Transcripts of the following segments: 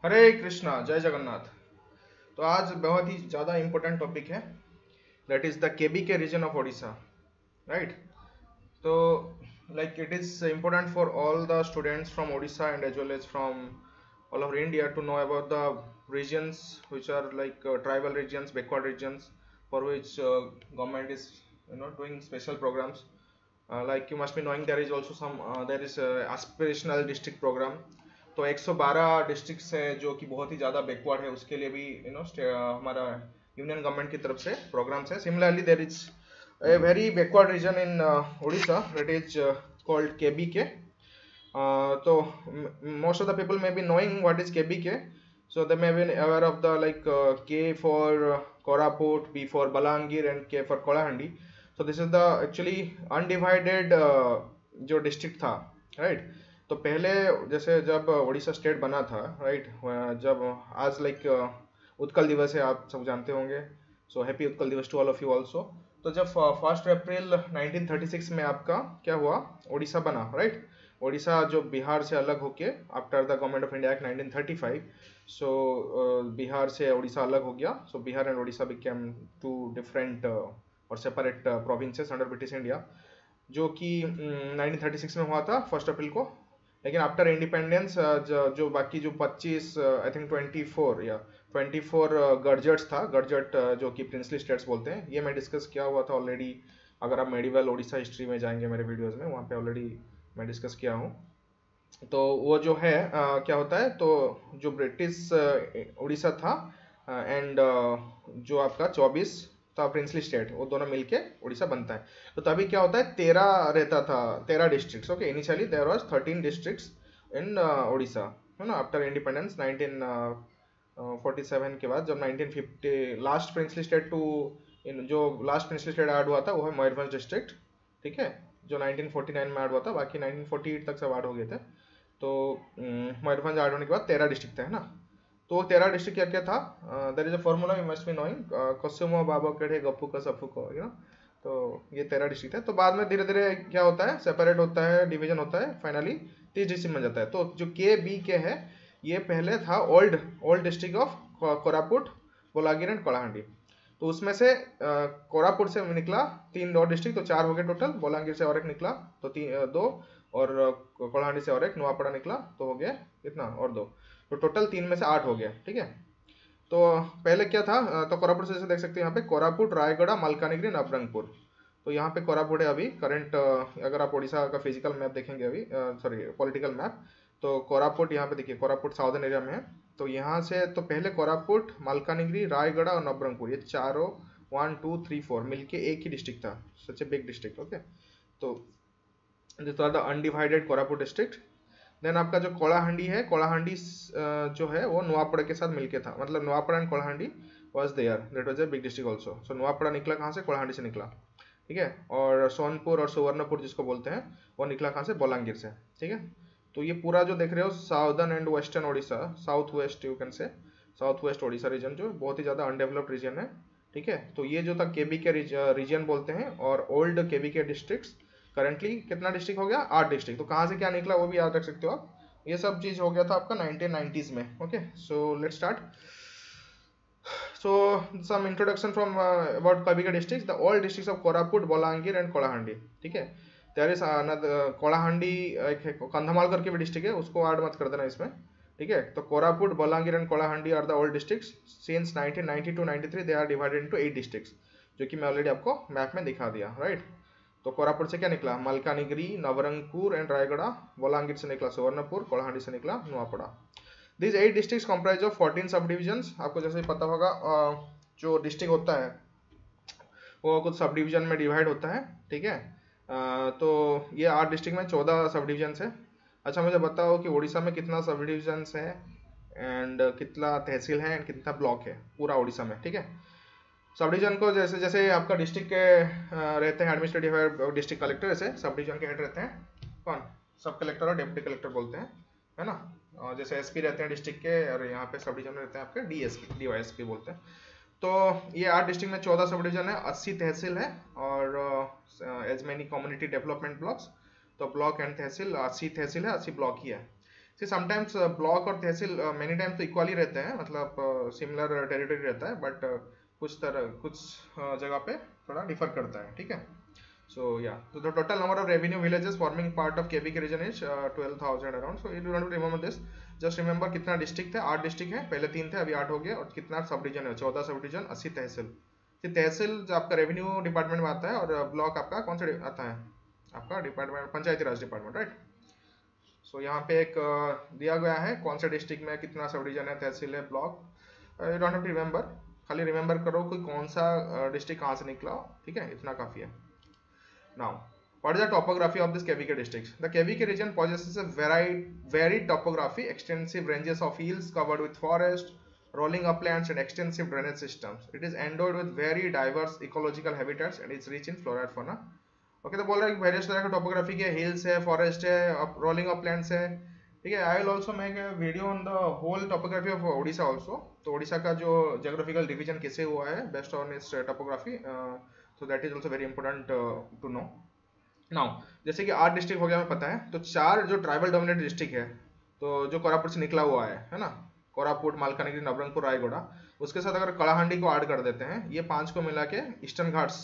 हरे कृष्णा, जय जगन्नाथ। तो आज बहुत ही ज़्यादा इम्पोर्टेंट टॉपिक है, that is the KB K region of Odisha, right. तो like it is important for all the students from Odisha and as well as from all over India to know about the regions which are like tribal regions, backward regions, for which government is doing special programs. Like you must be knowing there is also some there is aspirational district program. तो 112 districts है जो कि बहुत ही ज़्यादा backward है, उसके लिए भी हमारा यूनियन गवर्नमेंट की तरफ से प्रोग्राम्स है. Similarly there is a very backward region in Odisha that is called KBK. So most of the people may be knowing what is KBK. So they may be aware of the like K for Koraput, B for Balangir and K for Kolahandi. So this is the actually undivided जो district था, right. तो पहले जैसे जब Orissa state बना था, right, जब आज लाइक उत्कल दिवस है, आप सब जानते होंगे. सो happy Utkal Divas to all of you also. तो जब 1 अप्रैल 1936 में आपका क्या हुआ, उड़ीसा बना, राइट. उड़ीसा जो बिहार से अलग होके after the Government of India Act 1935, so Bihar से उड़ीसा अलग हो गया. So Bihar and Orissa became two different और separate provinces under British India, जो कि 1936 में हुआ था 1 अप्रैल को. लेकिन आफ्टर इंडिपेंडेंस जो बाकी जो 25 आई थिंक 24 या 24 गडजट्स था, गडजट जो कि प्रिंसली स्टेट्स बोलते हैं, ये मैं डिस्कस किया हुआ था ऑलरेडी. अगर आप मेडिवल ओडिशा हिस्ट्री में जाएंगे मेरे वीडियोस में, वहाँ पे ऑलरेडी मैं डिस्कस किया हूँ. तो वो जो है क्या होता है, तो जो ब्रिटिश उड़ीसा था एंड जो आपका 24 था प्रिंसली स्टेट, वो दोनों मिलके उड़ीसा बनता है. तो तभी क्या होता है, 13 रहता था, 13 districts. Okay, initially there was 13 districts in Orissa, है ना. आफ्टर इंडिपेंडेंस 1947 के बाद, जब 1950 लास्ट प्रिंसली स्टेट टू जो लास्ट प्रिंसली स्टेट ऐड हुआ था वो है मयूरभंज डिस्ट्रिक्ट, ठीक है, जो 1949 में ऐड हुआ था. बाकी 1948 तक सब ऐड हो गए थे. तो मयूरभंज ऐड होने के बाद 13 डिस्ट्रिक्ट थे, है ना. तो 13 डिस्ट्रिक्ट क्या क्या था, there is a formula you must be knowing, कसुमो बाबा कड़े गप्पू का सफू को, यू नो. तो ये 13 डिस्ट्रिक्ट है. तो बाद में धीरे धीरे क्या होता है, सेपरेट होता है, डिवीजन होता है, फाइनली 30 डिस्ट्रिक्ट बन जाता है. तो जो के बी के है, ये पहले था old district of Koraput, Bolangir and Kalahandi. तो उसमें से कोरापुट से निकला 3 और डिस्ट्रिक्ट, तो 4 हो गए टोटल. बोलांगीर से और एक निकला तो 2, और कोलाहांडी से और एक नुआपड़ा निकला, तो हो गया कितना, और 2. तो टोटल 3 में से 8 हो गया, ठीक है. तो पहले क्या था, तो कोरापुट से जैसे देख सकते हैं यहाँ पे कोरापुट, रायगढ़, मलकानगिरी, नवरंगपुर. तो यहाँ पे कोरापुट है अभी करंट. अगर आप उड़ीसा का फिजिकल मैप देखेंगे अभी, सॉरी पॉलिटिकल मैप, तो कोरापुट यहाँ पे देखिए, कोरापुट साउदर्न एरिया में है. तो यहाँ से तो पहले कोरापुट, मलकानगिरी, रायगढ़ और नवरंगपुर, ये चारों 1 2 3 4 मिलके एक ही डिस्ट्रिक्ट था. Such a big district. Okay, तो this was the undivided Koraput district. Then आपका जो कोलाहांडी है, कोलाहांडी जो है वो नुआपड़ा के साथ मिलके था, मतलब Nuapada and Kalahandi was there, that was a big district also. So Nuapada निकला कहाँ से, कोलाहांडी से निकला, ठीक है. और सोनपुर और सुवर्णपुर जिसको बोलते हैं, वो निकला कहाँ से, बोलांगीर से, ठीक है. तो ये पूरा जो देख रहे हो southern and western Odisha, south west you can say, south west Odisha region जो बहुत ही ज़्यादा अनडेवलप्ड रीजन है, ठीक है. तो ये जो था केबी के रीजन बोलते हैं, और ओल्ड केबी के डिस्ट्रिक्ट्स. करेंटली कितना डिस्ट्रिक्ट हो गया, 8 डिस्ट्रिक्ट. तो कहाँ से क्या निकला वो भी याद रख सकते हो आप. ये सब चीज़ हो गया था आपका 1990s में. Okay, so let's start. So some introduction from about Kabika districts. The all districts of Koraput, Bolangir and Kolahandi, ठीक है. There is another कोलाहांडी, एक कंधमाल करके भी डिस्ट्रिक्ट है, उसको ऐड मत कर देना इसमें, ठीक है. तो Koraput, Bolangir and Kalahandi are the old districts. Since 1990 to 93 they are divided into 8 districts, जो कि मैं ऑलरेडी आपको मैप में दिखा दिया, राइट. तो कोरापुट से क्या निकला, मलकानगिरी, नवरंगपुर एंड रायगढ़. बोलांगीर से निकला सुवर्णपुर, कोलाहांडी से निकला Nuapada. These 8 districts comprise of 14 सब डिविजन्स. आपको जैसे पता होगा जो डिस्ट्रिक्ट होता है वो कुछ सब डिवीजन में डिवाइड होता है, ठीक है. तो ये 8 डिस्ट्रिक्ट में 14 सब डिविजन्स है. अच्छा, मुझे बताओ कि उड़ीसा में कितना सब डिविजन्स है एंड कितना तहसील है एंड कितना ब्लॉक है पूरा उड़ीसा में, ठीक है. सब डिवीजन को जैसे जैसे आपका डिस्ट्रिक्ट के रहते हैं एडमिनिस्ट्रेटिव डिस्ट्रिक्ट कलेक्टर, ऐसे सब डिवीजन के हेड रहते हैं कौन, सब कलेक्टर और डिप्टी कलेक्टर बोलते हैं, है ना. और जैसे एसपी रहते हैं डिस्ट्रिक्ट के, और यहाँ पे सब डिवीजन में रहते हैं आपके डीएसपी, डीवाईएसपी बोलते हैं. तो ये 8 डिस्ट्रिक्ट में 14 सब डिवीजन है, 80 तहसील है, और as many community development blocks. तो ब्लॉक एंड तहसील 80 तहसील है, 80 ब्लॉक ही है. सी समटाइम्स ब्लॉक और तहसील मेनी टाइम्स तो इक्वली रहते हैं, मतलब सिमिलर टेरिटरी रहता है, बट कुछ जगह पे थोड़ा डिफर करता है, ठीक है। So yeah, so the total number of revenue villages forming part of KVK region is 12,000 around. So you don't have to remember this. Just remember कितना डिस्ट्रिक्ट थे, 8 डिस्ट्रिक्ट है, पहले 3 थे अभी 8 हो गए, और कितना सब डिवीजन है, 14 सब डिवीजन, 80 तहसील। तहसील जो आपका रेवेन्यू डिपार्टमेंट में आता है, और ब्लॉक आपका कौन सा आता है, आपका डिपार्टमेंट पंचायती राज डिपार्टमेंट, राइट। सो यहाँ पे एक दिया गया है कौन से डिस्ट्रिक्ट में कितना सब डिवीजन है, तहसील है, block. You don't have to remember, खाली रिमेंबर करो कि कौन सा डिस्ट्रिक्ट कहाँ से निकला, ठीक है, इतना काफी है। Now, what is the topography of this KVK district? The KVK region possesses a varied topography, extensive ranges of hills covered with forest, rolling uplands and extensive drainage systems. It is endowed with very diverse ecological habitats and is rich in flora and fauna. Okay, तो बोल रहा है कि various तरह का topography के, hills है, forest है, रोलिंग अपलैंड्स है, ठीक है। I will also make a video on the whole topography of Odisha also. तो ओडिशा का जो जियोग्राफिकल डिवीजन कैसे हुआ है based on its topography, so that is also very important to know. Now, जैसे कि 8 डिस्ट्रिक्ट हो गया हमें पता है, तो 4 जो ट्राइबल डोमिनेटेड डिस्ट्रिक्ट है, तो जो कोरापुट से निकला हुआ है ना, कोरापुट, मालकानगिरी, नवरंगपुर, रायगढ़, उसके साथ अगर कलाहांडी को ऐड कर देते हैं, ये 5 को मिला के ईस्टर्न घाट्स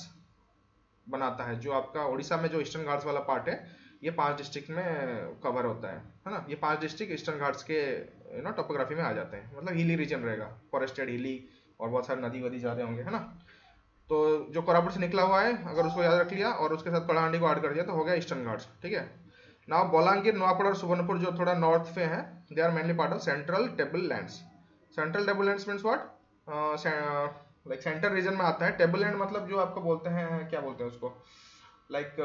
बनाता है। जो आपका उड़ीसा में जो ईस्टर्न घाट्स वाला पार्ट है, ये 5 डिस्ट्रिक्ट में कवर होता है ना। ये 5 डिस्ट्रिक्ट ईस्टर्न घाट्स के टोपोग्राफी में आ जाते हैं, मतलब हिली रीजन रहेगा, फॉरेस्टेड, हिली, और बहुत सारे नदी वदी ज्यादा होंगे, है ना। तो जो कोरापुट से निकला हुआ है, अगर उसको याद रख लिया और उसके साथ कलाहांडी को ऐड कर दिया, तो हो गया ईस्टर्न घाट्स, ठीक है। नाउ बोलांगीर, नवापड़ और सुवर्णपुर जो थोड़ा नॉर्थ पे है, they are mainly part of central table lands. Central table lands means what, like centre region में आता है। टेबल लैंड मतलब जो आपको बोलते हैं, क्या बोलते हैं उसको, लाइक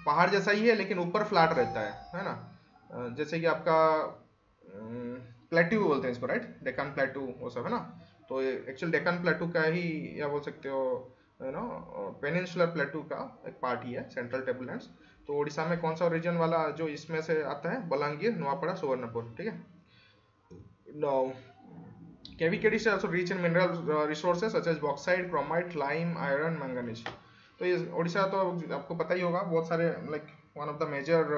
पहाड़ जैसा ही है लेकिन ऊपर फ्लैट रहता है ना। जैसे कि आपका प्लेट्यू बोलते हैं इसको, राइट, डेक्कन प्लेट्यू वो सब है ना। तो एक्चुअल डेक्कन प्लेट्यू का ही या बोल सकते हो, यू नो, पेनिनसुलर प्लेट्यू का एक पार्ट ही है सेंट्रल टेबल लैंड्स। तो उड़ीसा में कौन सा रीजन वाला जो इसमें से आता है, बलांगीर, नवापड़ा, सुवर्णपुर, ठीक है। Now KVK is also rich in mineral resources such as bauxite, chromite, lime, iron, manganese. तो ये उड़ीसा तो आपको पता ही होगा, बहुत सारे like one of the major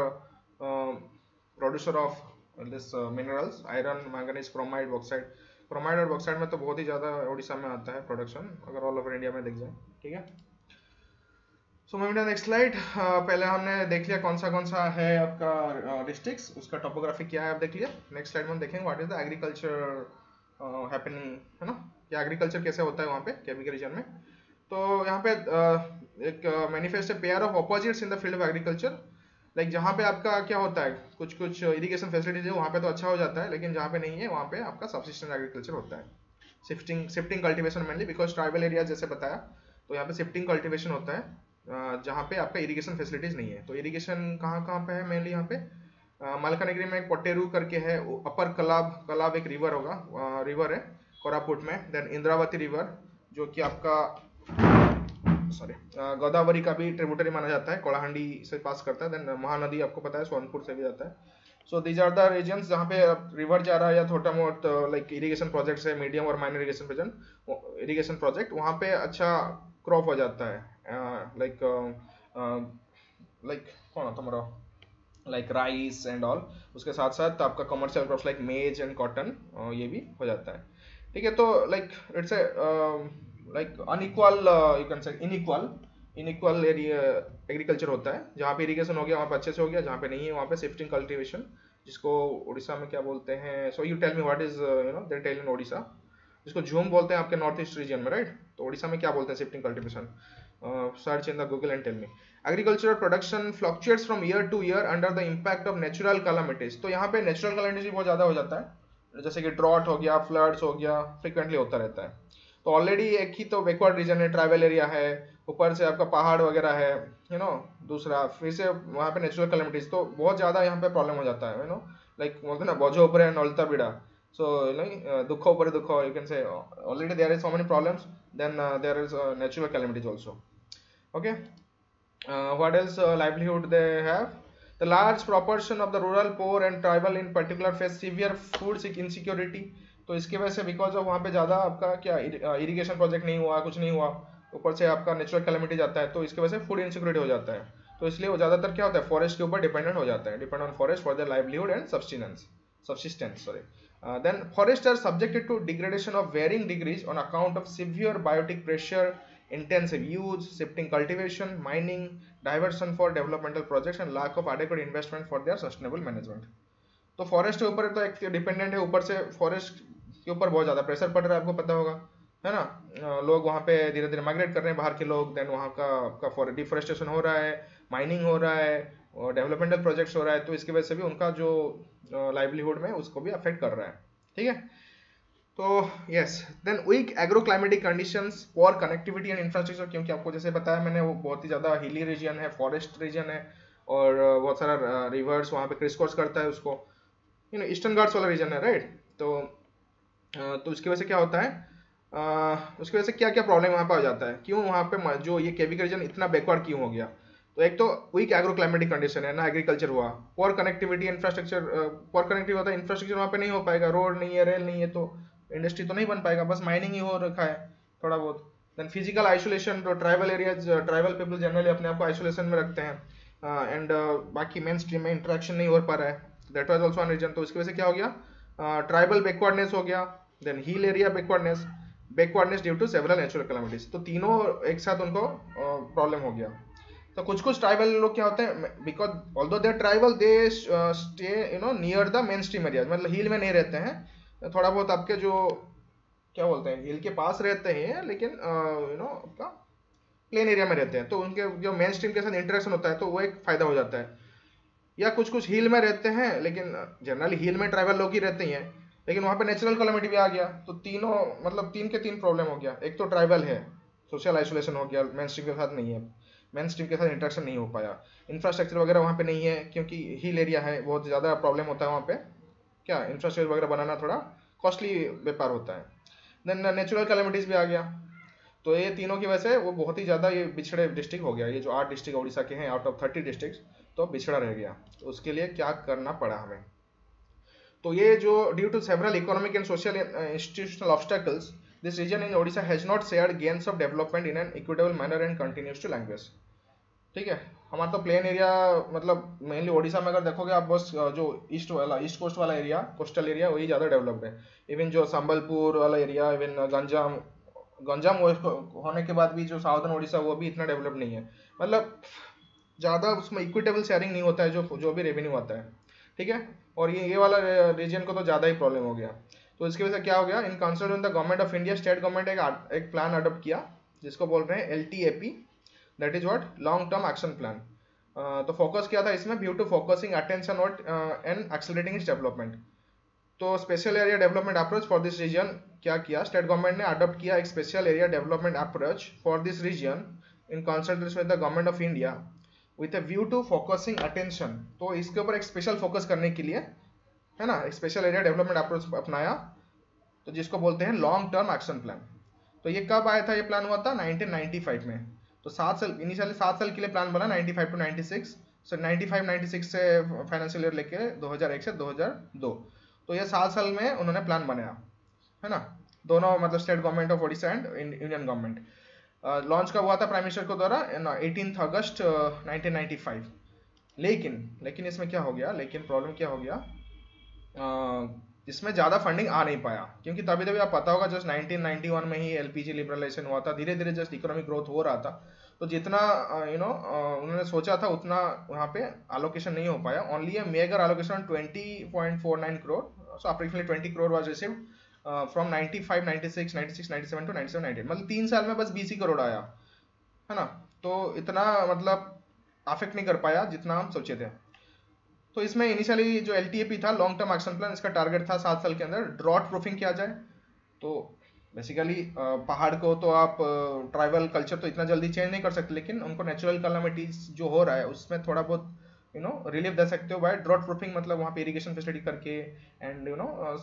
producer of this minerals, iron, manganese, chromite, bauxite. Chromite और बॉक्साइट में तो बहुत ही ज़्यादा उड़ीसा में आता है प्रोडक्शन, अगर ऑल ओवर इंडिया में देख जाए, ठीक है। So moving to next slide. पहले हमने देख लिया कौन सा है आपका डिस्ट्रिक्ट्स, उसका टोपोग्राफी क्या है आप देख लिया। नेक्स्ट स्लाइड में देखेंगे what is the agriculture happening, है ना, या एग्रीकल्चर कैसे होता है वहाँ पे केवीके रीजन में। तो यहाँ पे एक manifest pair of opposites in the field of agriculture. Like जहाँ पे आपका क्या होता है, कुछ इरिगेशन फैसिलिटीज है वहाँ पे तो अच्छा हो जाता है, लेकिन जहाँ पे नहीं है वहाँ पे आपका सब्सिस्टेंस एग्रीकल्चर होता है। Shifting cultivation mainly, because tribal area जैसे बताया, तो यहाँ पे शिफ्टिंग कल्टीवेशन होता है जहाँ पे आपका इरिगेशन फैसिलिटीज नहीं है। तो इरिगेशन कहाँ पे है मेनली, यहाँ पे मालकानगिरी में एक पोटेरू करके है, अपर कलाब एक रिवर होगा, रिवर है कोरापुट में। देन इंद्रावती रिवर जो कि आपका गोदावरी का भी ट्रिब्यूटरी माना जाता है, कोलाहांडी से पास करता है। देन महानदी आपको पता है सोनपुर से भी जाता है। So these are the regions जहाँ पे रिवर जा रहा है, या छोटा मोट लाइक इरिगेशन प्रोजेक्ट्स है, मीडियम और माइनर इरिगेशन प्रोजेक्ट, वहाँ पे अच्छा क्रॉप हो जाता है, लाइक कौन होता हमारा, लाइक राइस एंड ऑल। उसके साथ साथ आपका कमर्शियल क्रॉप्स लाइक मेज एंड कॉटन, ये भी हो जाता है, ठीक है। तो like it's a like unequal, you can से इनइक्वल एरिया एग्रीकल्चर होता है। जहाँ पे इरिगेशन हो गया वहाँ पे अच्छे से हो गया, जहाँ पे नहीं है वहाँ पे शिफ्टिंग कल्टीवेशन, जिसको उड़ीसा में क्या बोलते हैं। So you tell me what is you know they tell in Odisha, जिसको झूम बोलते हैं आपके नॉर्थ ईस्ट रीजन में, राइट। तो उड़ीसा में क्या बोलते हैं shifting cultivation, search in the Google and tell me. Agricultural production fluctuates from year to year under the impact of natural calamities. तो यहाँ पे नेचुरल कैलामिटीज बहुत ज्यादा हो जाता है, जैसे कि ड्रॉट हो गया, फ्लड्स हो गया, फ्रिक्वेंटली होता रहता है। तो ऑलरेडी एक ही तो बैकवर्ड रीजन है, ट्राइबल एरिया है, ऊपर से आपका पहाड़ वगैरह है, यू नो, दूसरा फिर से वहाँ पे नेचुरल कैलामिटीज, तो बहुत ज्यादा यहाँ पे प्रॉब्लम हो जाता है, यू नो, लाइक बोलते हैं ना बोझो ऊपर है नौलता बिड़ा। So दुखो ऊपर दुखो, you can say already there is so many problems, then there is natural calamities also. Okay, what else livelihood they have? The large proportion of the rural poor and tribal in particular face severe food insecurity. तो इसकी वजह से because of वहाँ पे ज़्यादा आपका क्या irrigation project नहीं हुआ, कुछ नहीं हुआ, ऊपर से आपका नेचुरल कैलामिटी जाता है, तो इसकी वजह से फूड इनसिक्योरिटी हो जाता है। तो इसलिए वो ज़्यादातर क्या होता है, फॉरेस्ट के ऊपर डिपेंडेंट हो जाता है, depend on forest for their livelihood and sustenance, subsistence, sorry. Then forests are subjected to degradation of varying degrees on account of severe biotic pressure, intensive use, shifting cultivation, mining, diversion for developmental projects and lack of adequate investment for their sustainable management. तो forest के ऊपर तो एक dependent है, ऊपर से forest के ऊपर बहुत ज़्यादा प्रेशर पड़ रहा है, आपको पता होगा, है ना। लोग वहाँ पे धीरे धीरे माइग्रेट कर रहे हैं बाहर के लोग, देन वहाँ का डिफोरेस्टेशन हो रहा है, माइनिंग हो रहा है और डेवलपमेंटल प्रोजेक्ट्स हो रहा है, तो इसकी वजह से भी उनका जो लाइवलीहुड में उसको भी अफेक्ट कर रहा है, ठीक है। तो yes, then weak agro climatic conditions, poor connectivity and infrastructure, क्योंकि आपको जैसे बताया मैंने वो बहुत ही ज़्यादा हिली रीजन है, फॉरेस्ट रीजन है और बहुत सारा रिवर्स वहाँ पे क्रिस क्रॉस करता है उसको, ईस्टर्न घाट्स वाला रीजन है, राइट। तो उसकी वजह से क्या होता है, उसकी वजह से क्या क्या प्रॉब्लम वहाँ पे आ जाता है, क्यों वहाँ पे जो ये केवी का रीजन इतना बैकवर्ड क्यों हो गया। तो एक तो वीक एग्रो क्लाइमेटिक कंडीशन है ना, एग्रीकल्चर हुआ, poor connectivity infrastructure, poor connectivity होता है, इंफ्रास्ट्रक्चर वहाँ पे नहीं हो पाएगा, रोड नहीं है, रेल नहीं है, तो इंडस्ट्री तो नहीं बन पाएगा, बस माइनिंग ही हो रखा है थोड़ा बहुत। देन फिजिकल आइसोलेशन, तो tribal areas, tribal people generally अपने आप को आइसोलेशन में रखते हैं, एंड बाकी मेन स्ट्रीम में इंटरेक्शन नहीं हो पा रहा है, that was also one reason. तो इसकी वजह से क्या हो गया, ट्राइबल बैकवर्डनेस हो गया, then hill area backwardness due to several natural calamities, तो तीनों एक साथ उनको प्रॉब्लम हो गया। तो कुछ ट्राइबल लोग क्या होते हैं, because although they tribal they stay near the main stream area, मतलब हिल में नहीं रहते हैं, थोड़ा बहुत आपके जो क्या बोलते हैं हिल के पास रहते हैं, लेकिन आपका प्लेन एरिया में रहते हैं, तो उनके जो मेन स्ट्रीम के साथ इंटरेक्शन होता है तो वो एक फायदा हो जाता है। या कुछ हिल में रहते हैं, लेकिन जनरली हिल में ट्राइबल लोग ही रहते हैं, लेकिन वहाँ पे नेचुरल कैलामिटी भी आ गया, तो तीनों मतलब तीन के तीन प्रॉब्लम हो गया। एक तो ट्राइबल है, सोशल आइसोलेशन हो गया, मेन स्ट्रीम के साथ नहीं है, मेन स्ट्रीम के साथ इंटरेक्शन नहीं हो पाया, इंफ्रास्ट्रक्चर वगैरह वहाँ पे नहीं है, क्योंकि हिल एरिया है, बहुत ज़्यादा प्रॉब्लम होता है वहाँ पे, क्या इंफ्रास्ट्रक्चर वगैरह बनाना थोड़ा कॉस्टली व्यापार होता है। देन नेचुरल कैलामिटीज़ भी आ गया, तो ये तीनों की वजह से वो बहुत ही ज़्यादा ये बिछड़े डिस्ट्रिक्ट हो गया, ये जो 8 डिस्ट्रिक्ट उड़ीसा के हैं आउट ऑफ 30 डिस्ट्रिक्ट, तो बिछड़ा रह गया। तो उसके लिए क्या करना पड़ा हमें, तो ये जो due to several economic and social institutional obstacles, this region in Odisha has not shared gains of development in an equitable manner and continues to languish, ठीक है। हमारा तो प्लेन एरिया, मतलब मेनली ओडिशा में अगर देखोगे आप, बस जो ईस्ट कोस्ट वाला एरिया, कोस्टल एरिया, वही ज़्यादा डेवलप्ड है। इवन जो संबलपुर वाला एरिया, इवन गंजाम होने के बाद भी जो साउदर्न ओडिशा, वो भी इतना डेवलप नहीं है, मतलब ज़्यादा उसमें इक्विटेबल शेयरिंग नहीं होता है जो भी रेवेन्यू आता है, ठीक है। और ये वाला रीजन को तो ज़्यादा ही प्रॉब्लम हो गया। तो इसकी वजह से क्या हो गया, in concern the Government of India, state government एक प्लान अडॉप्ट किया, जिसको बोल रहे हैं LTAP, that is what, long term action plan. तो फोकस किया था इसमें, view to focusing attention on and accelerating its development. तो special area development approach for this region क्या किया, स्टेट गवर्नमेंट ने अडॉप्ट किया एक special area development approach for this region in consultation with the Government of India with a view to focusing attention. तो इसके ऊपर एक स्पेशल फोकस करने के लिए, है ना, एक स्पेशल एरिया डेवलपमेंट अप्रोच अपनाया, तो जिसको बोलते हैं लॉन्ग टर्म एक्शन प्लान। तो ये कब आया था, ये प्लान हुआ था 1995 में। तो 7 साल, इनिशियली 7 साल के लिए प्लान बना, 95 to 96, सो 95-96 से फाइनेंशियल ईयर लेके 2001 से 2002, तो ये 7 साल में उन्होंने प्लान बनाया, है ना, दोनों, मतलब state government of Odisha and union government. Launch कब हुआ था प्राइम मिनिस्टर को द्वारा, 18 अगस्त 1995। लेकिन इसमें क्या हो गया, लेकिन प्रॉब्लम क्या हो गया, इसमें ज़्यादा फंडिंग आ नहीं पाया, क्योंकि तभी आप पता होगा जस्ट 1991 में ही LPG लिबरलाइजेशन हुआ था, धीरे धीरे जस्ट इकोनॉमिक ग्रोथ हो रहा था, तो जितना उन्होंने सोचा था उतना वहाँ पे एलोकेशन नहीं हो पाया। Only a major allocation 20.49 crore, so approximately 20 crore was received from 95, 96, 97 to 97, 98, मतलब 3 साल में बस 20 करोड़ आया, है ना। तो इतना मतलब अफेक्ट नहीं कर पाया जितना हम सोचे थे। तो इसमें इनिशियली जो LTAP था, लॉन्ग टर्म एक्शन प्लान, इसका टारगेट था 7 साल के अंदर ड्रॉट प्रूफिंग किया जाए। तो बेसिकली पहाड़ को तो आप ट्राइबल कल्चर तो इतना जल्दी चेंज नहीं कर सकते, लेकिन उनको नेचुरल कैलामिटीज जो हो रहा है उसमें थोड़ा बहुत रिलीफ दे सकते हो बाय ड्रॉट प्रूफिंग, मतलब वहाँ पे इरिगेशन फैसिलिटी करके and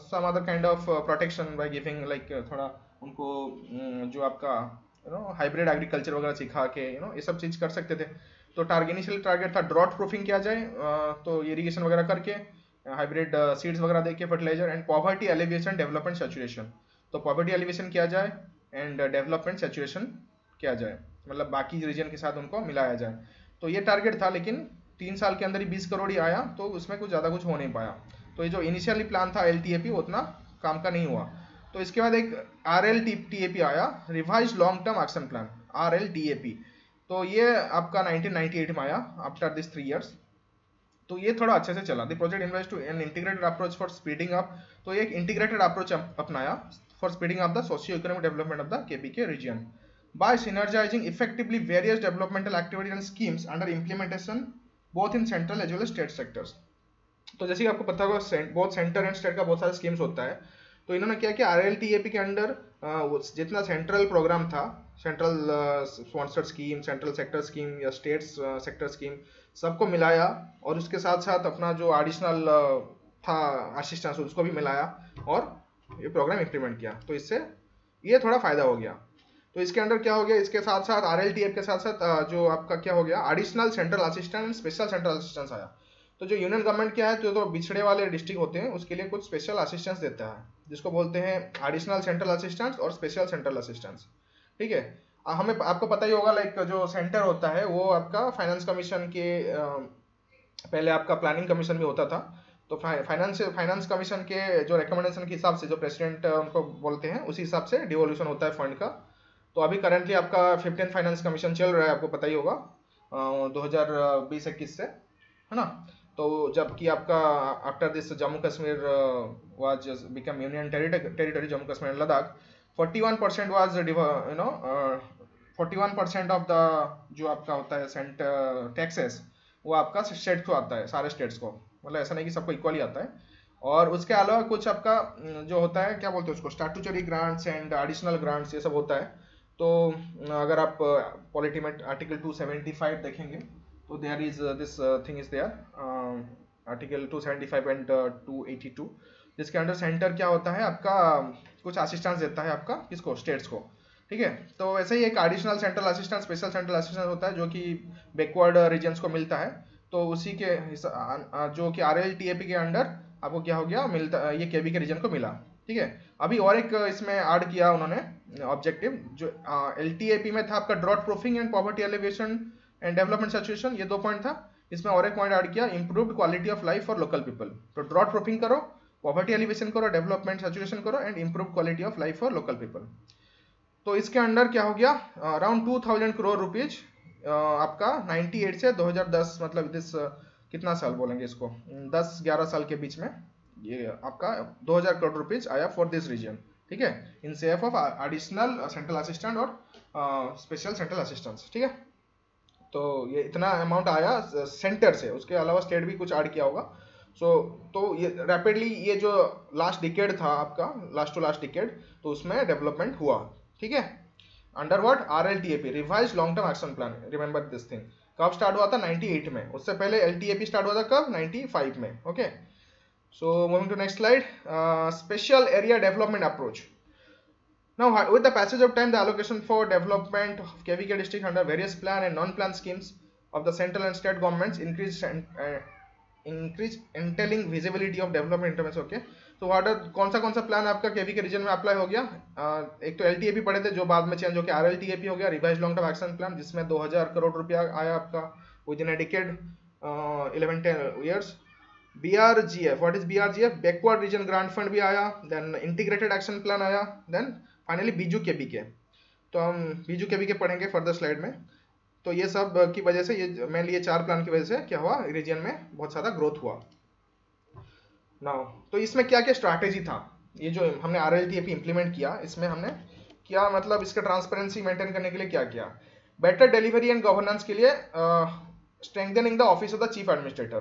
some other kind of protection by giving like थोड़ा उनको जो आपका हाइब्रिड एग्रीकल्चर वगैरह सिखा के ये सब चीज़ कर सकते थे। तो इनिशियल टारगेट था ड्रॉट प्रूफिंग किया जाए, तो इरिगेशन वगैरह करके, हाइब्रिड सीड्स वगैरह देके, fertiliser, and poverty alleviation, development saturation. तो पॉवर्टी एलिवेशन किया जाए एंड डेवलपमेंट सैचुरेशन किया जाए, मतलब बाकी रीजन के साथ उनको मिलाया जाए। तो ये टारगेट था, लेकिन 3 साल के अंदर ही 20 करोड़ ही आया, तो उसमें कुछ ज़्यादा कुछ हो नहीं पाया। तो ये जो इनिशियली प्लान था LTAP उतना काम का नहीं हुआ। तो इसके बाद एक RLTAP आया, revise long term action plan, RLTAP। तो ये आपका 1998 में आया आफ्टर दिस 3 years। तो ये थोड़ा अच्छे से चला। The project invest to an integrated approach for speeding up. तो ये एक इंटीग्रेटेड अप्रोच अपनाया for speeding up the socio economic development of the KPK region by synergising effectively various developmental activities and schemes under implementation both in central as well as state sectors. तो जैसे कि आपको पता होगा बहुत centre and state का बहुत सारे स्कीम्स होता है। तो इन्होंने क्या किया, RLTAP के अंडर जितना सेंट्रल प्रोग्राम था, central sponsored scheme, central sector scheme या स्टेट सेक्टर स्कीम, सबको मिलाया और उसके साथ साथ अपना जो एडिशनल था असिस्टेंस उसको भी मिलाया और ये प्रोग्राम इम्प्लीमेंट किया। तो इससे ये थोड़ा फायदा हो गया। तो इसके अंडर क्या हो गया, इसके साथ साथ RLTAP के साथ साथ जो आपका क्या हो गया, additional central assistance and special central assistance आया। तो जो यूनियन गवर्नमेंट क्या है, तो बिछड़े वाले डिस्ट्रिक्ट होते हैं उसके लिए कुछ स्पेशल असिस्टेंस देता है, जिसको बोलते हैं एडिशनल सेंट्रल असिस्टेंस और स्पेशल सेंट्रल असिस्टेंस। ठीक है, हमें आपको पता ही होगा लाइक जो सेंटर होता है वो आपका फाइनेंस कमीशन के पहले आपका प्लानिंग कमीशन भी होता था। तो फाइनेंस कमीशन के जो रिकमेंडेशन के हिसाब से जो प्रेसिडेंट उनको बोलते हैं उसी हिसाब से डिवोल्यूशन होता है फंड का। तो अभी करंटली आपका 15th फाइनेंस कमीशन चल रहा है, आपको पता ही होगा 2020-21 से, है ना। तो जबकि आपका after this Jammu Kashmir was become union territory, Jammu Kashmir and Ladakh, 41% was 41% of the जो आपका होता है सेंटर टैक्सेस वो आपका स्टेट को आता है, सारे स्टेट्स को, मतलब ऐसा नहीं कि सबको इक्वली आता है। और उसके अलावा कुछ आपका जो होता है क्या बोलते हैं उसको, statutory grants and additional grants, ये सब होता है। तो अगर आप पॉलिटी में आर्टिकल 275 देखेंगे तो there is this thing is there, article 275 and 282, जिसके अंडर सेंटर क्या होता है आपका कुछ असिस्टेंस देता है आपका किसको, स्टेट्स को। ठीक है, तो वैसे ही एक additional central assistance, special central assistance होता है जो कि बैकवर्ड रीजन्स को मिलता है। तो उसी के जो कि RLTAP के अंडर आपको क्या हो गया, मिलता ये KPK रीजन को मिला। ठीक है, अभी और एक इसमें ऐड किया उन्होंने ऑब्जेक्टिव, जो LTAP में था आपका drought proofing and poverty alleviation and development situation, ये 2 पॉइंट था। इसमें और एक पॉइंट ऐड किया, improved quality of life for local people. तो ड्रॉट प्रूफिंग करो, पॉवर्टी एलिवेशन करो, डेवलपमेंट सिचुएशन करो and improve quality of life for local people. तो इसके अंडर क्या हो गया, अराउंड 2000 करोड़ रुपीज आपका 98 से 2010, मतलब दिस कितना साल बोलेंगे इसको, 10-11 साल के बीच में ये आपका 2000 करोड़ रुपीज आया फॉर दिस रीजन। ठीक है, in safe of additional central assistant और स्पेशल सेंट्रल असिस्टेंस। ठीक है, तो ये इतना अमाउंट आया सेंटर से, उसके अलावा स्टेट भी कुछ ऐड किया होगा। तो ये रैपिडली ये जो लास्ट डिकेड था आपका, लास्ट टू लास्ट डिकेड, तो उसमें डेवलपमेंट हुआ। ठीक है, under what, RLTAP, revise long term action plan. Remember this thing, कब स्टार्ट हुआ था, 98 में। उससे पहले LTAP स्टार्ट हुआ था कब, 95 में। Okay, so moving to next slide, special area development approach. Now, with the passage of time, the allocation for development of KVK district under various plan and non-plan schemes of the central and state governments increase entailing visibility of development interventions. Okay, तो कौन सा plan आपका KVK reason में apply हो गया, एक तो LTAP पढ़े थे जो बाद में चेंज हो गया, RLTAP हो गया, revise long term action plan, जिसमें 2000 करोड़ रुपया आया आपका with in a decade, 11-10 years। BRGF, what is BRGF, backward region grant fund भी आया, देन इंटीग्रेटेड एक्शन प्लान आया, देन फाइनली बीजू KPK। तो हम बीजू KPK पढ़ेंगे फर्दर स्लाइड में। तो ये सब की वजह से, ये मेनली ये 4 प्लान की वजह से क्या हुआ, रीजन में बहुत ज़्यादा ग्रोथ हुआ। नाउ तो इसमें क्या क्या स्ट्रैटेजी था, ये जो हमने RLTAP इंप्लीमेंट किया, इसमें हमने क्या मतलब इसका ट्रांसपेरेंसी मेंटेन करने के लिए क्या किया, बेटर डिलीवरी एंड गवर्नेंस के लिए strengthening the office of the chief administrator.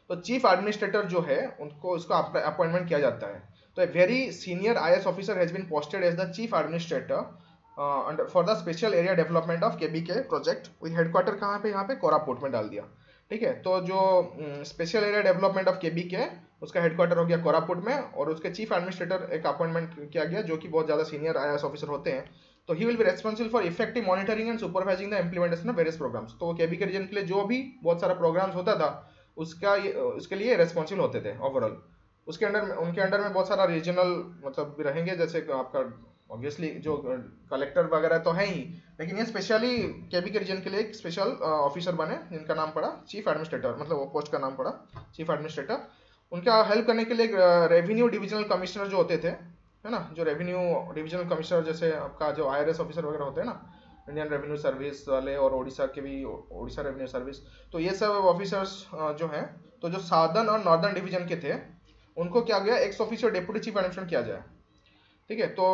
तो चीफ एडमिनिस्ट्रेटर जो है उनको उसका अपॉइंटमेंट किया जाता है। तो a very senior IAS officer has been posted as the chief administrator for the special area development of KPK project, with headquarter कहाँ पे, यहाँ पे कोरापुट में डाल दिया। ठीक है, तो जो special area development of KPK उसका हेडक्वार्टर हो गया कोरापुट में, और उसके चीफ एडमिनिस्ट्रेटर एक अपॉइंटमेंट किया गया जो कि बहुत ज़्यादा सीनियर IAS ऑफिसर होते हैं। तो he will be responsible for effective monitoring and supervising the implementation of various programmes. तो KPK रीजन के लिए जो भी बहुत सारा प्रोग्राम्स होता था उसके लिए रेस्पॉन्सिबल होते थे ओवरऑल। उसके अंडर में, उनके अंडर में बहुत सारा रीजनल मतलब भी रहेंगे, जैसे आपका ऑब्वियसली जो कलेक्टर वगैरह तो है ही, लेकिन ये स्पेशली KPK रीजन के लिए एक स्पेशल ऑफिसर बने जिनका नाम पड़ा चीफ एडमिनिस्ट्रेटर, मतलब वो पोस्ट का नाम पड़ा चीफ एडमिनिस्ट्रेटर। उनका हेल्प करने के लिए रेवेन्यू डिविजनल कमिश्नर जो होते थे, है ना, जो रेवेन्यू डिविजनल कमिश्नर जैसे आपका जो IRS ऑफिसर वगैरह होते हैं ना, इंडियन रेवेन्यू सर्विस वाले, और उड़ीसा के भी उड़ीसा रेवेन्यू सर्विस, तो ये सब ऑफिसर्स जो हैं, तो जो साउदर्न और नॉर्दर्न डिवीजन के थे उनको क्या गया x officio deputy chief administrator किया जाए। ठीक है, तो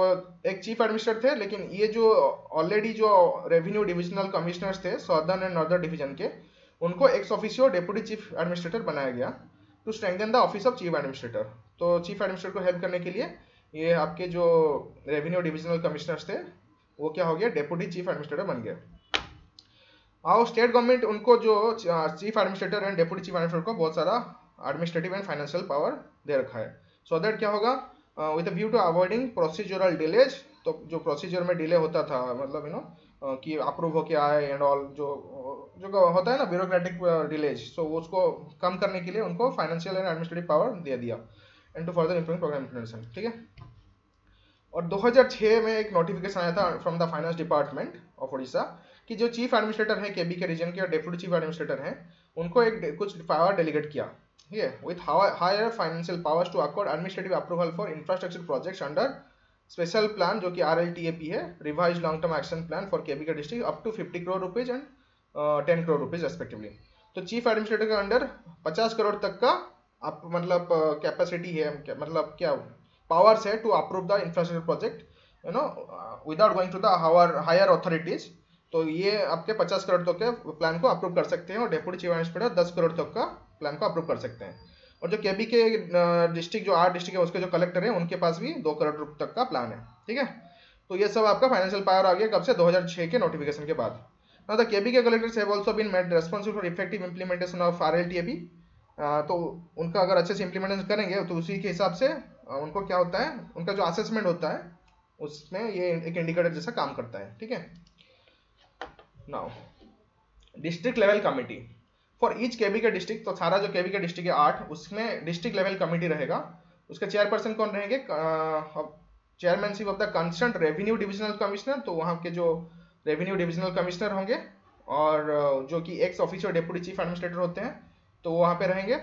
एक चीफ एडमिनिस्ट्रेटर थे, लेकिन ये जो ऑलरेडी जो रेवेन्यू डिविजनल कमिश्नर्स थे साउदर्न एंड नॉर्दर्न डिवीजन के, उनको ex officio deputy chief administrator बनाया गया to strengthen the office of chief administrator. तो चीफ एडमिनिस्ट्रेटर को हेल्प करने के लिए ये आपके जो रेवेन्यू डिविजनल कमिश्नर्स थे वो क्या हो गया, डेप्यूटी चीफ एडमिनिस्ट्रेटर बन गए। आओ स्टेट गवर्नमेंट उनको जो chief administrator and deputy chief administrator को बहुत सारा एडमिनिस्ट्रेटिव एंड फाइनेंशियल पावर दे रखा है, सो दैट क्या होगा, with a view to avoiding procedural delays. तो जो प्रोसीजर में डिले होता था, मतलब कि अप्रूव होके आए एंड ऑल, जो होता है ना ब्यूरोक्रेटिक डिलेज, सो उसको कम करने के लिए उनको फाइनेंशियल एंड एडमिनिस्ट्रेटिव पावर दे दिया, and to further improve programme implementation. ठीक है, और 2006 में एक नोटिफिकेशन आया था from the finance department of Orissa कि जो चीफ एडमिनिस्ट्रेटर हैं केबी के रीजन के और डेप्यूटी चीफ एडमिनिस्ट्रेटर हैं, उनको एक कुछ पावर डेलीगेट किया, ठीक है, with higher financial powers to accord administrative approval for infrastructure projects under special plan, जो कि RLTAP है, revise long term action plan for KB के district, up to 50 crore rupees and 10 crore rupees respectively. तो chief administrator के under 50 crore तक का आप मतलब कैपेसिटी है, मतलब क्या पावर्स है to approve the infrastructure project, without going to the higher authorities. तो ये आपके 50 करोड़ तक के प्लान को अप्रूव कर सकते हैं, और डेप्यूटी चीफ एडमिनिस्ट्रेटर 10 करोड़ तक का प्लान को अप्रूव कर सकते हैं। और जो केबी के डिस्ट्रिक्ट जो 8 डिस्ट्रिक्ट है उसके जो कलेक्टर है उनके पास भी 2 करोड़ रुपये तक का प्लान है। ठीक है, तो ये सब आपका फाइनेंशियल पावर आ गया कब से, 2006 के नोटिफिकेशन के बाद। नाउ द केबी के collectors have also been made responsible for effective implementation of RLTAP। तो उनका अगर अच्छे से इंप्लीमेंटेशन करेंगे तो उसी के हिसाब से उनको क्या होता है, उनका जो असेसमेंट होता है उसमें ये एक इंडिकेटर जैसा काम करता है। ठीक है, now district level committee for each KB के डिस्ट्रिक्ट, तो सारा जो केबी के डिस्ट्रिक्ट है 8, उसमें डिस्ट्रिक्ट लेवल कमिटी रहेगा। उसके चेयरपर्सन कौन रहेंगे, chairmanship of the concern revenue divisional commissioner, तो वहाँ के जो रेवेन्यू डिविजनल कमिश्नर होंगे, और जो कि x official deputy chief administrator होते हैं, तो वहाँ पे रहेंगे।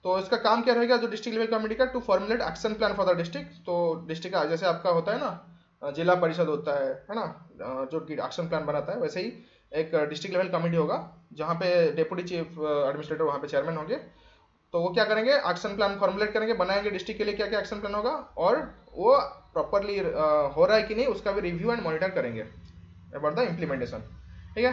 तो इसका काम क्या रहेगा जो डिस्ट्रिक्ट लेवल कमिटी का, to formulate action plan for the district. तो डिस्ट्रिक्ट का जैसे आपका होता है ना जिला परिषद होता है ना, जो कि एक्शन प्लान बनाता है, वैसे ही एक डिस्ट्रिक्ट लेवल कमेटी होगा जहाँ पे डेप्यूटी चीफ एडमिनिस्ट्रेटर वहाँ पे चेयरमैन होंगे। तो वो क्या करेंगे, एक्शन प्लान फॉर्मुलेट करेंगे, बनाएंगे डिस्ट्रिक्ट के लिए क्या क्या एक्शन प्लान होगा, और वो प्रॉपरली हो रहा है कि नहीं उसका भी रिव्यू एंड मॉनिटर करेंगे अबाउट द इम्प्लीमेंटेशन। ठीक है,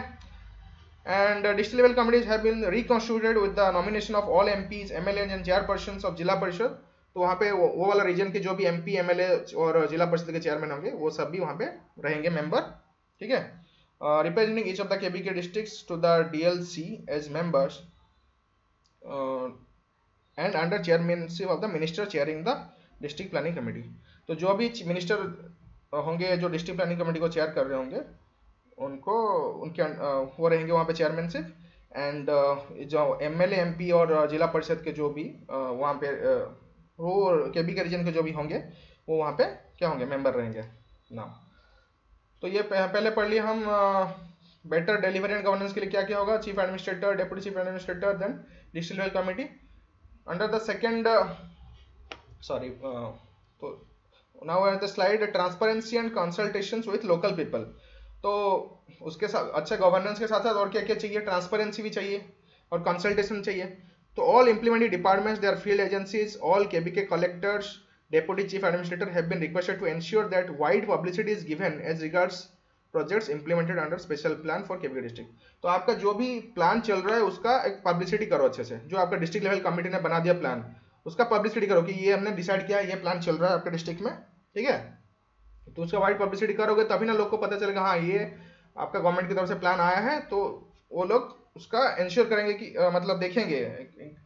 and district level committees have been reconstituted with the nomination of all MPs, MLAs and chairpersons of Zila Parishad. तो वहाँ पे वो वाला रीजन के जो भी MP, MLA और जिला परिषद के चेयरमैन होंगे वो सब भी वहाँ पे रहेंगे मेंबर। ठीक है, representing each of the KBK districts to the DLC as members and under chairmanship of the minister chairing the district planning committee। तो जो भी मिनिस्टर होंगे जो डिस्ट्रिक्ट प्लानिंग कमेटी को चेयर कर रहे होंगे उनको उनके वो रहेंगे वहाँ पे चेयरमैनशिप, एंड जो MLA, MP और जिला परिषद के जो भी वहाँ पे वो केबी के रीजन के जो भी होंगे वो वहाँ पे क्या होंगे, मेंबर रहेंगे ना। तो ये पहले पढ़ लिए हम बेटर डिलीवरी एंड गवर्नेंस के लिए क्या क्या होगा, chief administrator, deputy chief administrator, then district level committee. Under the second तो now at the slide transparency and consultations with local people. तो उसके साथ अच्छा गवर्नेंस के साथ साथ और क्या क्या चाहिए, ट्रांसपेरेंसी भी चाहिए और कंसल्टेशन चाहिए। तो all implementing departments, their field agencies, all KBK collectors, Deputy Chief Administrator have been requested to ensure that wide publicity is given as regards projects implemented under special plan for KBK district। तो आपका जो भी plan चल रहा है उसका एक publicity करो अच्छे से, जो आपका डिस्ट्रिक्ट लेवल कमेटी ने बना दिया प्लान उसका पब्लिसिटी करो कि ये हमने डिसाइड किया है, ये प्लान चल रहा है आपके डिस्ट्रिक्ट में। ठीक है, तो उसका वाइड पब्लिसिटी करोगे तभी ना लोग को पता चलेगा हाँ ये आपका गवर्नमेंट की तरफ से प्लान आया है, तो वो लोग उसका इंश्योर करेंगे कि मतलब देखेंगे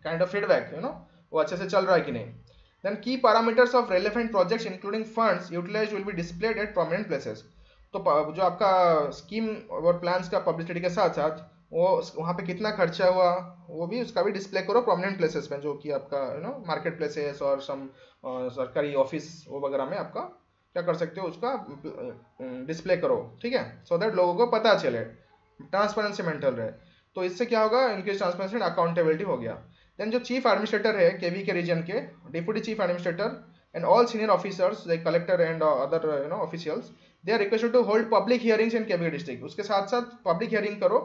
काइंड ऑफ फीडबैक वो अच्छे से चल रहा है कि नहीं। Then key parameters of relevant projects including funds utilized will be displayed at prominent places। तो जो आपका स्कीम और प्लान्स का पब्लिसिटी के साथ साथ वो वहाँ पे कितना खर्चा हुआ वो भी उसका भी डिस्प्ले करो प्रोमिनेंट प्लेसेस में, जो कि आपका मार्केट प्लेसेस और सम सरकारी ऑफिस वो वगैरह में आपका क्या कर सकते हो उसका डिस्प्ले करो। ठीक है, सो दैट लोगों को पता चले, ट्रांसपेरेंसी मेंटेन रहे। तो इससे क्या होगा, इनक्रीज ट्रांसपेरेंसी एंड अकाउंटेबिलिटी हो गया। देन जो चीफ एडमिनिस्ट्रेटर है केवी के रीजन के, deputy chief administrator and all senior officers like collector and other officials, they are requested to hold public hearings in KV district. उसके साथ साथ पब्लिक हियरिंग करो,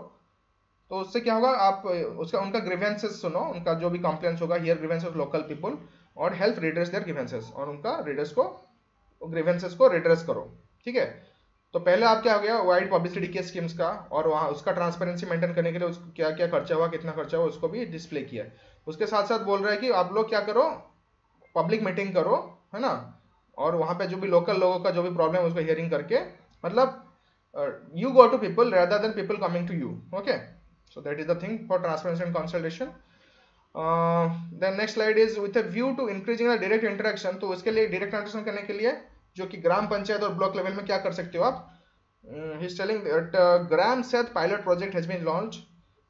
तो उससे क्या होगा, आप उसका उनका ग्रीवेंसेस सुनो, उनका जो भी कंप्लेंट्स होगा, हियर ग्रीवेंसेस लोकल पीपल और हेल्प रिड्रेस देयर ग्रीवेंसेस, और उनका रिड्रेस को ग्रीवेंसेस को रिड्रेस करो, ठीक है। तो पहले आप क्या हो गया, वाइड पब्लिसिटी के स्कीम्स का, और वहाँ उसका ट्रांसपेरेंसी मेंटेन करने के लिए उसको क्या क्या खर्चा हुआ, कितना खर्चा हुआ, उसको भी डिस्प्ले किया। उसके साथ साथ बोल रहा है कि आप लोग क्या करो, पब्लिक मीटिंग करो, है ना, और वहाँ पे जो भी लोकल लोगों का जो भी प्रॉब्लम है उसको हियरिंग करके, मतलब you go to people rather than people coming to you, okay, so that is the thing for transparency and consultation. Then next slide is with a view to increasing the direct interaction, तो इसके लिए direct interaction करने के लिए जो कि ग्राम पंचायत और block level में क्या कर सकते हो आप, he is telling that gram set pilot project has been launched,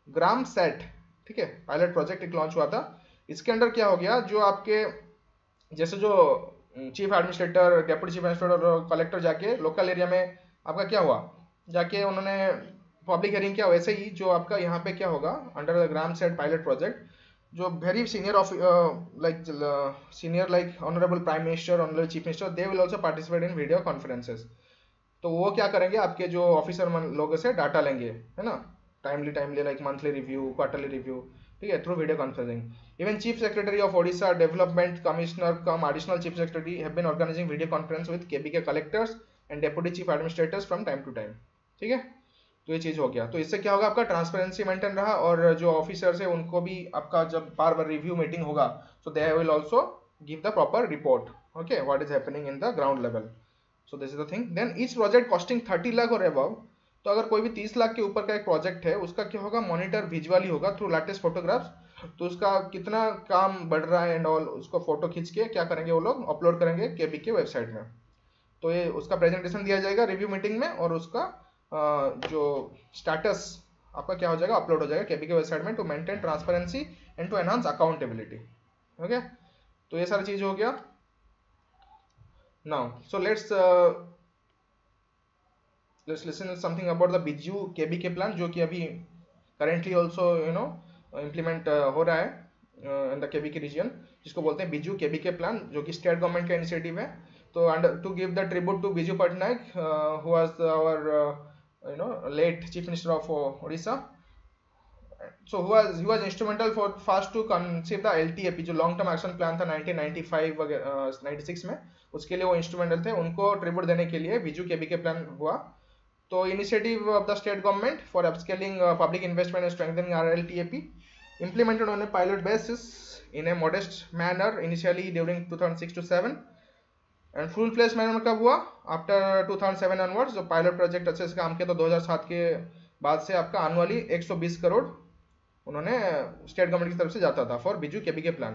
gram set, ठीक है, पायलट प्रोजेक्ट एक लॉन्च हुआ था। इसके अंडर क्या हो गया, जो आपके जैसे जो chief administrator, deputy chief administrator और कलेक्टर जाके लोकल एरिया में आपका क्या हुआ, जाके उन्होंने पब्लिक हियरिंग किया, वैसे ही जो आपका यहाँ पे क्या होगा under the GRAMSAT pilot project, जो very senior of like senior like honourable prime minister, honourable chief minister, they will also participate in video conferences. तो वो क्या करेंगे, आपके जो ऑफिसर लोगों से डाटा लेंगे, है ना, timely like monthly review, quarterly review, ठीक है, through video conferencing. Even chief secretary of Odisha, development commissioner cum additional chief secretary have been organising video conference with KB के collectors and deputy chief administrators from time to time, ठीक है। तो ये चीज़ हो गया, तो इससे क्या होगा, आपका ट्रांसपेरेंसी मेंटेन रहा, और जो ऑफिसर्स है उनको भी आपका जब बार बार रिव्यू मीटिंग होगा, so they will also give the proper report, okay, what is happening in the ground level. So this is the thing. Then each project costing 30 lakh और अबव, तो अगर कोई भी 30 लाख के ऊपर का एक प्रोजेक्ट है, उसका क्या होगा, मॉनिटर विजुअली होगा थ्रू लेटेस्ट फोटोग्राफ्स, तो उसका कितना काम बढ़ रहा है एंड ऑल, उसको फोटो खींच के क्या करेंगे वो लोग, अपलोड करेंगे केबी के वेबसाइट में। तो ये उसका प्रेजेंटेशन दिया जाएगा रिव्यू मीटिंग में, और उसका जो स्टेटस आपका क्या हो जाएगा, अपलोड हो जाएगा केबी के वेबसाइट में, to maintain transparency and to enhance accountability, okay. तो ये सारी चीज हो गया। Now so let's listen something about the Biju KB के प्लान, जो कि अभी करेंटली ऑल्सो इम्प्लीमेंट हो रहा है in the KB K reason, जिसको बोलते हैं बिजू केबी के प्लान, जो कि स्टेट गवर्नमेंट का इनिशिएटिव है। तो under to give the tribute to Biju Patnaik, who was our late chief minister of Odisha, so he was instrumental for first to conceive the LTAP, जो long term action plan था 1995 96 में, उसके लिए वो instrumental थे। उनको ट्रिब्यूट देने के लिए बिजू केबी के प्लान हुआ। तो initiative of the state government for upscaling public investment and strengthening RLTAP implemented on a pilot basis in a modest manner initially during 2006 to 7 and full fledge manner में कब हुआ, after 2007 onwards. जो pilot project अच्छे से काम किया तो 2007 के बाद से आपका एनुअली 120 करोड़ उन्होंने स्टेट गवर्नमेंट की तरफ से जाता था फॉर बिजू केबी के plan.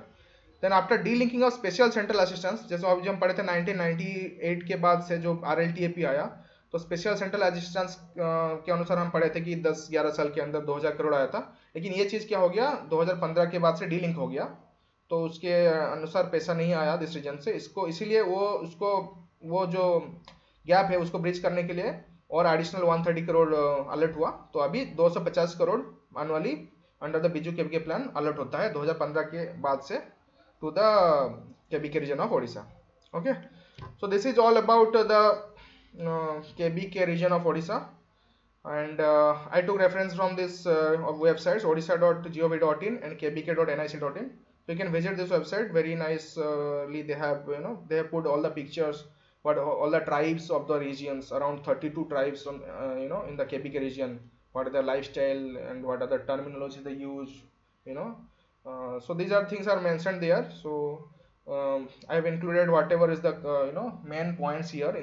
Then after delinking of special central assistance, जैसे अभी जो हम पढ़े थे 1998 के बाद से जो RLTAP आया, तो स्पेशल सेंट्रल असिस्टेंस के अनुसार हम पढ़े थे कि 10-11 साल के अंदर 2000 करोड़ आया था। लेकिन ये चीज़ क्या हो गया, 2015 के बाद से डी लिंक हो गया, तो उसके अनुसार पैसा नहीं आया दिस रीजन से, इसको इसीलिए वो जो गैप है उसको ब्रिज करने के लिए और एडिशनल 130 करोड़ अलर्ट हुआ। तो अभी 250 crore annually under the Biju KB के प्लान अलर्ट होता है 2015 के बाद से to the KB K region of Odisha, okay. So this is all about the KB K region of Odisha, and I took reference from this websites odisha.gov.in and kbk.nic.in. So you can visit this website, very nicely they have they have put all the pictures, what all the tribes of the regions, around 32 tribes from in the KBK region, what are their lifestyle and what are the terminology they use, so these are things are mentioned there. So I have included whatever is the main points here.